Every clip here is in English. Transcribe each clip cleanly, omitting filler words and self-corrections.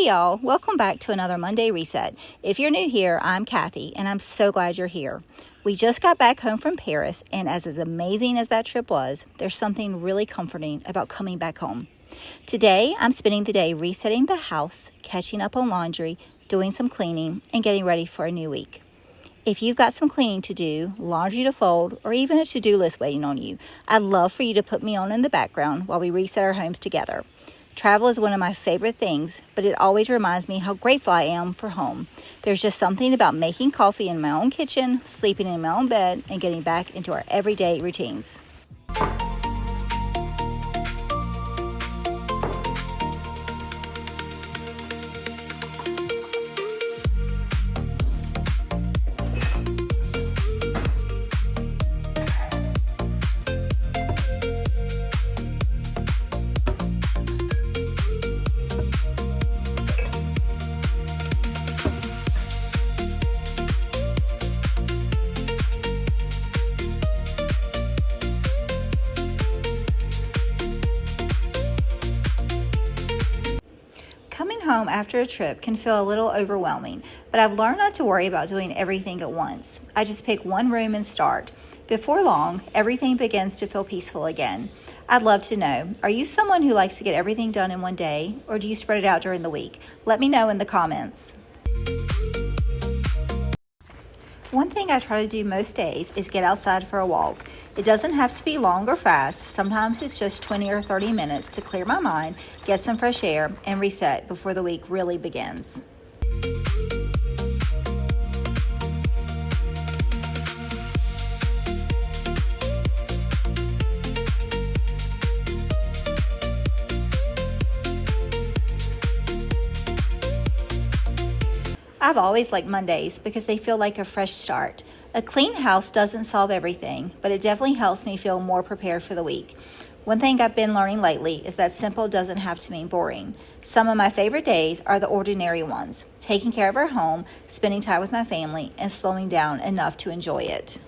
Hey y'all, welcome back to another Monday Reset. If you're new here, I'm Kathy, and I'm so glad you're here. We just got back home from Paris, and as amazing as that trip was, there's something really comforting about coming back home. Today, I'm spending the day resetting the house, catching up on laundry, doing some cleaning, and getting ready for a new week. If you've got some cleaning to do, laundry to fold, or even a to-do list waiting on you, I'd love for you to put me on in the background while we reset our homes together. Travel is one of my favorite things, but it always reminds me how grateful I am for home. There's just something about making coffee in my own kitchen, sleeping in my own bed, and getting back into our everyday routines. Coming home after a trip can feel a little overwhelming, but I've learned not to worry about doing everything at once. I just pick one room and start. Before long, everything begins to feel peaceful again. I'd love to know, are you someone who likes to get everything done in one day, or do you spread it out during the week? Let me know in the comments. One thing I try to do most days is get outside for a walk. It doesn't have to be long or fast. Sometimes it's just 20 or 30 minutes to clear my mind, get some fresh air, and reset before the week really begins. I've always liked Mondays because they feel like a fresh start. A clean house doesn't solve everything, but it definitely helps me feel more prepared for the week. One thing I've been learning lately is that simple doesn't have to mean boring. Some of my favorite days are the ordinary ones, taking care of our home, spending time with my family, and slowing down enough to enjoy it.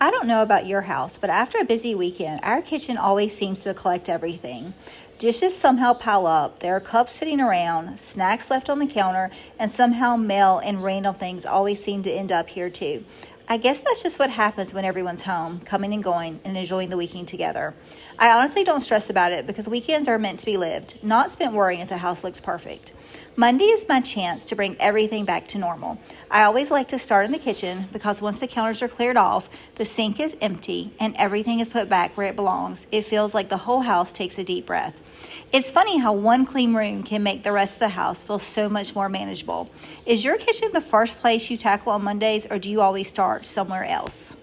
I don't know about your house, but after a busy weekend, our kitchen always seems to collect everything. Dishes somehow pile up, there are cups sitting around, snacks left on the counter, and somehow mail and random things always seem to end up here too. I guess that's just what happens when everyone's home, coming and going, and enjoying the weekend together. I honestly don't stress about it because weekends are meant to be lived, not spent worrying if the house looks perfect. Monday is my chance to bring everything back to normal. I always like to start in the kitchen because once the counters are cleared off, the sink is empty, and everything is put back where it belongs. It feels like the whole house takes a deep breath. It's funny how one clean room can make the rest of the house feel so much more manageable. Is your kitchen the first place you tackle on Mondays, or do you always start somewhere else?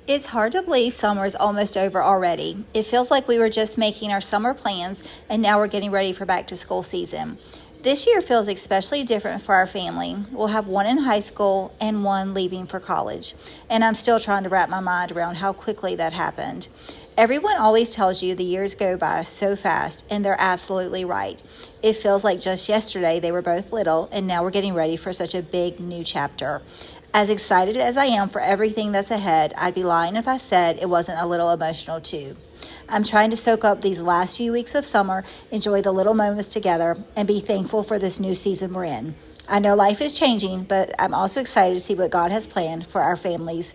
It's hard to believe summer is almost over already. It feels like we were just making our summer plans and now we're getting ready for back to school season. This year feels especially different for our family. We'll have one in high school and one leaving for college. And I'm still trying to wrap my mind around how quickly that happened. Everyone always tells you the years go by so fast, and they're absolutely right. It feels like just yesterday they were both little, and now we're getting ready for such a big new chapter. As excited as I am for everything that's ahead, I'd be lying if I said it wasn't a little emotional too. I'm trying to soak up these last few weeks of summer, enjoy the little moments together, and be thankful for this new season we're in. I know life is changing, but I'm also excited to see what God has planned for our families.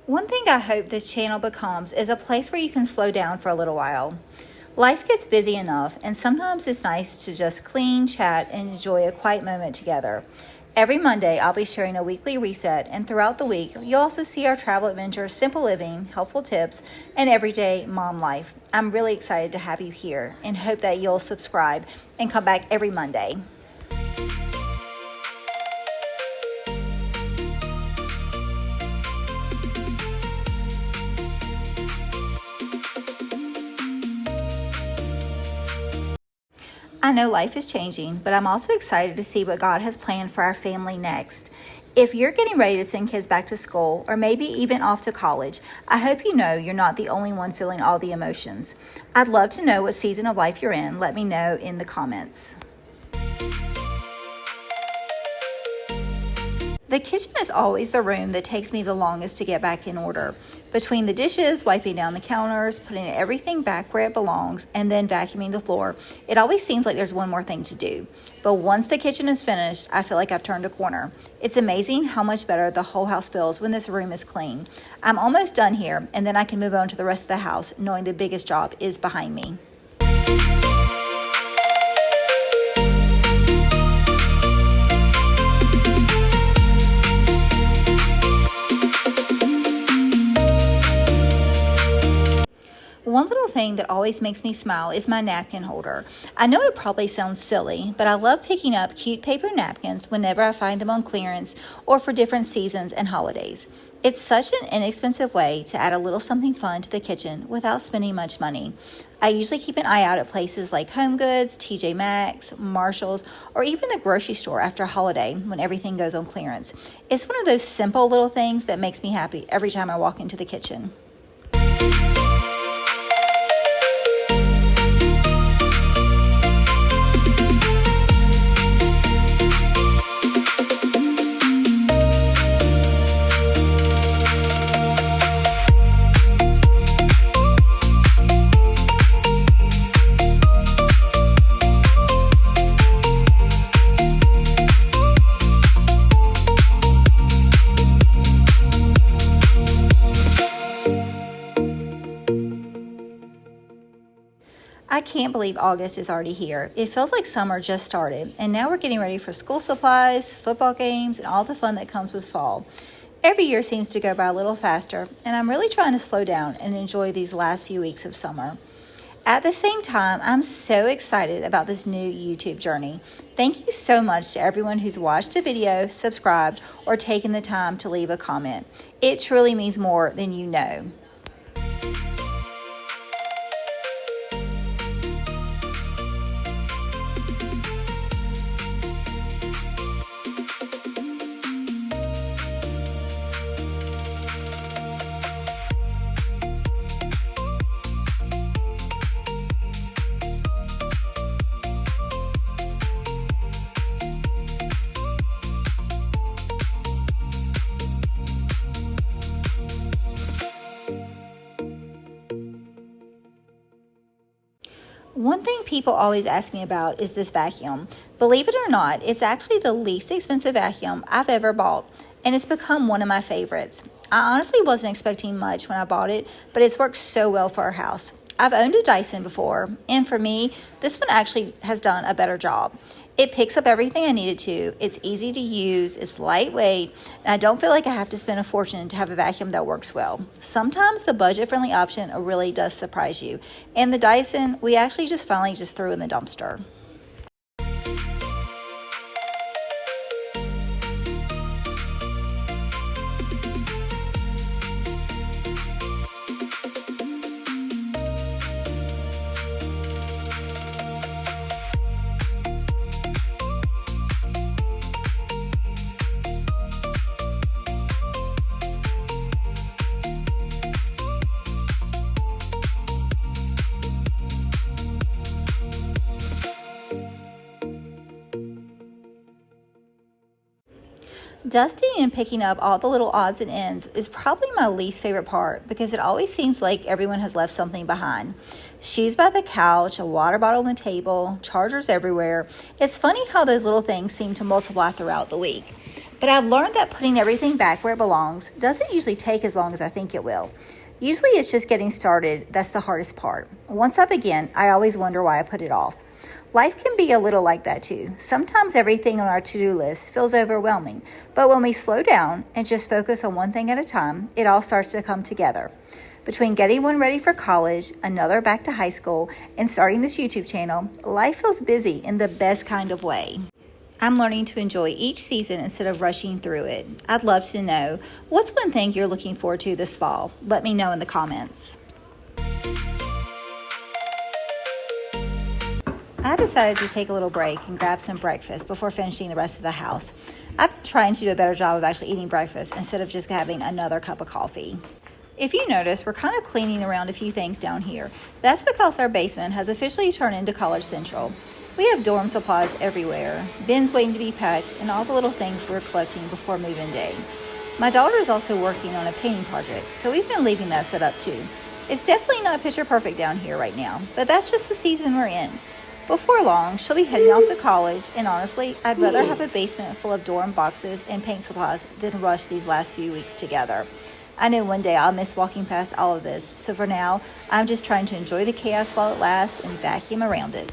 One thing I hope this channel becomes is a place where you can slow down for a little while. Life gets busy enough, and sometimes it's nice to just clean, chat, and enjoy a quiet moment together. Every Monday, I'll be sharing a weekly reset, and throughout the week, you'll also see our travel adventures, simple living, helpful tips, and everyday mom life. I'm really excited to have you here and hope that you'll subscribe and come back every Monday. I know life is changing, but I'm also excited to see what God has planned for our family next. If you're getting ready to send kids back to school or maybe even off to college, I hope you know you're not the only one feeling all the emotions. I'd love to know what season of life you're in. Let me know in the comments. The kitchen is always the room that takes me the longest to get back in order. Between the dishes, wiping down the counters, putting everything back where it belongs, and then vacuuming the floor, it always seems like there's one more thing to do. But once the kitchen is finished, I feel like I've turned a corner. It's amazing how much better the whole house feels when this room is clean. I'm almost done here, and then I can move on to the rest of the house, knowing the biggest job is behind me. One little thing that always makes me smile is my napkin holder. I know it probably sounds silly, but I love picking up cute paper napkins whenever I find them on clearance or for different seasons and holidays. It's such an inexpensive way to add a little something fun to the kitchen without spending much money. I usually keep an eye out at places like HomeGoods, TJ Maxx, Marshalls, or even the grocery store after a holiday when everything goes on clearance. It's one of those simple little things that makes me happy every time I walk into the kitchen. I can't believe August is already here. It feels like summer just started, and now we're getting ready for school supplies, football games, and all the fun that comes with fall. Every year seems to go by a little faster, and I'm really trying to slow down and enjoy these last few weeks of summer. At the same time, I'm so excited about this new YouTube journey. Thank you so much to everyone who's watched a video, subscribed, or taken the time to leave a comment. It truly means more than you know. One thing people always ask me about is this vacuum. Believe it or not, it's actually the least expensive vacuum I've ever bought, and it's become one of my favorites. I honestly wasn't expecting much when I bought it, but it's worked so well for our house. I've owned a Dyson before, and for me, this one actually has done a better job. It picks up everything I need it to. It's easy to use, it's lightweight, and I don't feel like I have to spend a fortune to have a vacuum that works well. Sometimes the budget-friendly option really does surprise you. And the Dyson, we actually finally threw in the dumpster. Dusting and picking up all the little odds and ends is probably my least favorite part because it always seems like everyone has left something behind. Shoes by the couch, a water bottle on the table, chargers everywhere. It's funny how those little things seem to multiply throughout the week. But I've learned that putting everything back where it belongs doesn't usually take as long as I think it will. Usually it's just getting started that's the hardest part. Once I begin, I always wonder why I put it off. Life can be a little like that too. Sometimes everything on our to-do list feels overwhelming, but when we slow down and just focus on one thing at a time, it all starts to come together. Between getting one ready for college, another back to high school, and starting this YouTube channel, life feels busy in the best kind of way. I'm learning to enjoy each season instead of rushing through it. I'd love to know, what's one thing you're looking forward to this fall? Let me know in the comments. I decided to take a little break and grab some breakfast before finishing the rest of the house. I've been trying to do a better job of actually eating breakfast instead of just having another cup of coffee. If you notice, we're kind of cleaning around a few things down here. That's because our basement has officially turned into College Central. We have dorm supplies everywhere, bins waiting to be packed, and all the little things we're collecting before move-in day. My daughter is also working on a painting project, so we've been leaving that set up too. It's definitely not picture perfect down here right now, but that's just the season we're in. Before long, she'll be heading off to college, and honestly, I'd rather have a basement full of dorm boxes and paint supplies than rush these last few weeks together. I know one day I'll miss walking past all of this, so for now, I'm just trying to enjoy the chaos while it lasts and vacuum around it.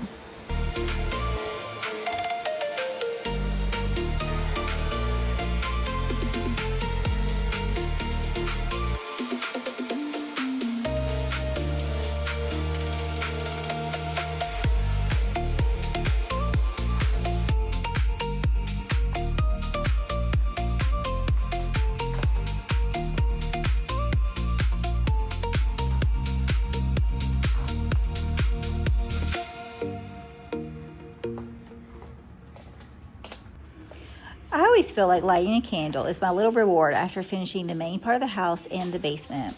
I always feel like lighting a candle is my little reward after finishing the main part of the house and the basement.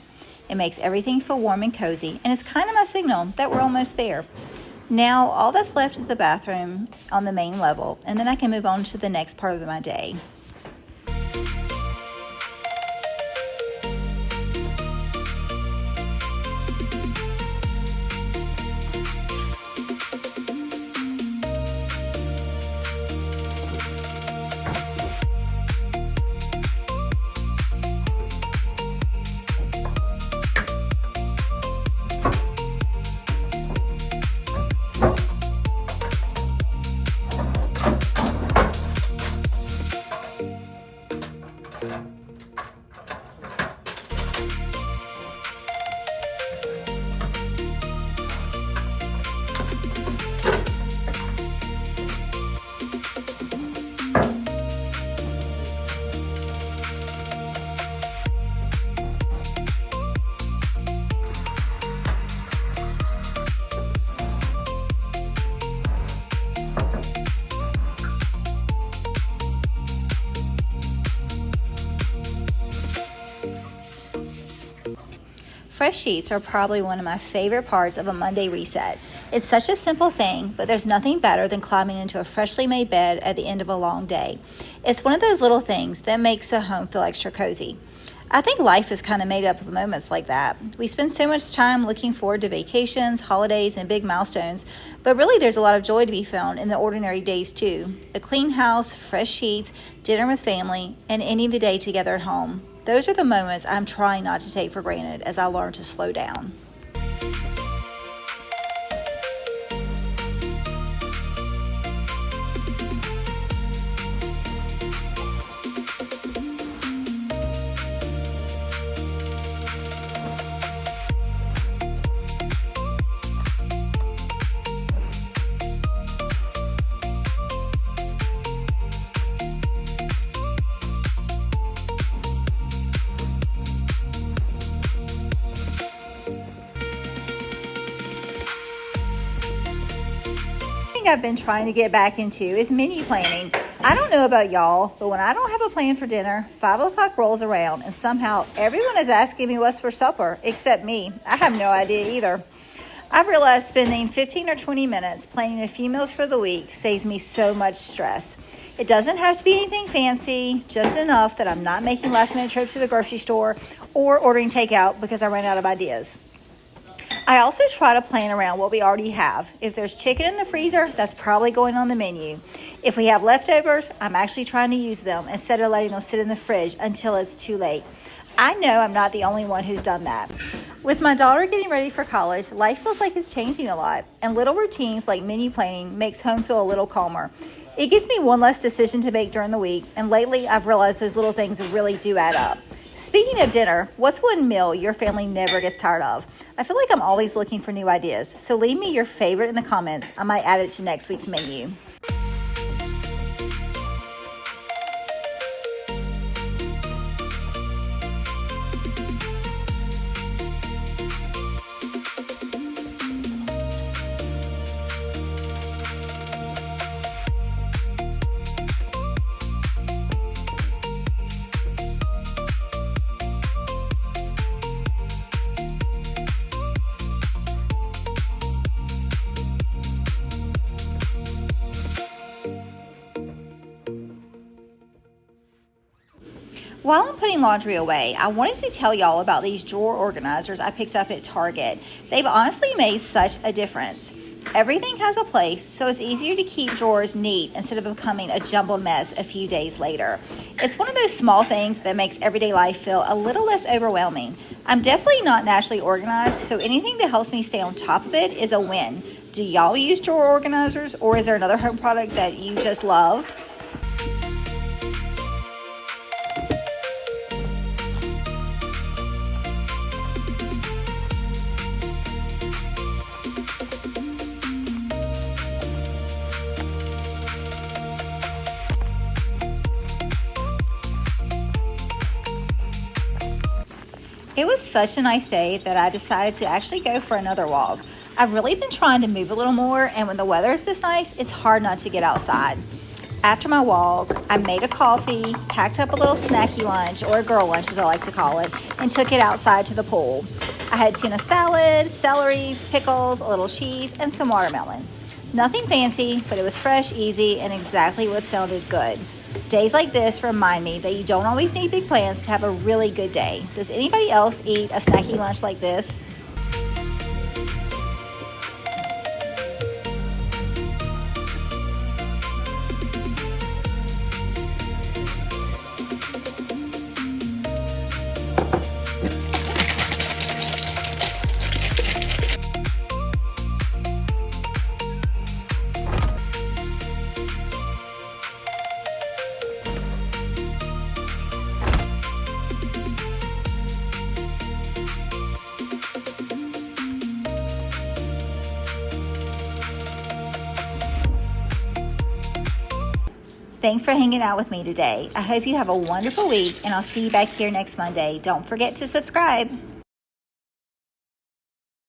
It makes everything feel warm and cozy, and it's kind of my signal that we're almost there. Now, all that's left is the bathroom on the main level, and then I can move on to the next part of my day. Fresh sheets are probably one of my favorite parts of a Monday reset. It's such a simple thing, but there's nothing better than climbing into a freshly made bed at the end of a long day. It's one of those little things that makes a home feel extra cozy. I think life is kind of made up of moments like that. We spend so much time looking forward to vacations, holidays, and big milestones, but really there's a lot of joy to be found in the ordinary days too. A clean house, fresh sheets, dinner with family, and ending the day together at home. Those are the moments I'm trying not to take for granted as I learn to slow down. I've been trying to get back into is menu planning. I don't know about y'all, but when I don't have a plan for dinner, 5 o'clock rolls around and somehow everyone is asking me what's for supper, except me. I have no idea either. I've realized spending 15 or 20 minutes planning a few meals for the week saves me so much stress. It doesn't have to be anything fancy, just enough that I'm not making last minute trips to the grocery store or ordering takeout because I ran out of ideas. I also try to plan around what we already have. If there's chicken in the freezer, that's probably going on the menu. If we have leftovers, I'm actually trying to use them instead of letting them sit in the fridge until it's too late. I know I'm not the only one who's done that. With my daughter getting ready for college, life feels like it's changing a lot, and little routines like menu planning makes home feel a little calmer. It gives me one less decision to make during the week, and lately I've realized those little things really do add up. Speaking of dinner, what's one meal your family never gets tired of? I feel like I'm always looking for new ideas, so leave me your favorite in the comments. I might add it to next week's menu. While I'm putting laundry away, I wanted to tell y'all about these drawer organizers I picked up at Target. They've honestly made such a difference. Everything has a place, so it's easier to keep drawers neat instead of becoming a jumbled mess a few days later. It's one of those small things that makes everyday life feel a little less overwhelming. I'm definitely not naturally organized, so anything that helps me stay on top of it is a win. Do y'all use drawer organizers, or is there another home product that you just love? It was such a nice day that I decided to actually go for another walk. I've really been trying to move a little more, and when the weather is this nice, it's hard not to get outside. After my walk, I made a coffee, packed up a little snacky lunch, or a girl lunch as I like to call it, and took it outside to the pool. I had tuna salad, celeries, pickles, a little cheese, and some watermelon. Nothing fancy, but it was fresh, easy, and exactly what sounded good. Days like this remind me that you don't always need big plans to have a really good day. Does anybody else eat a snacky lunch like this? Thanks for hanging out with me today. I hope you have a wonderful week, and I'll see you back here next Monday. Don't forget to subscribe.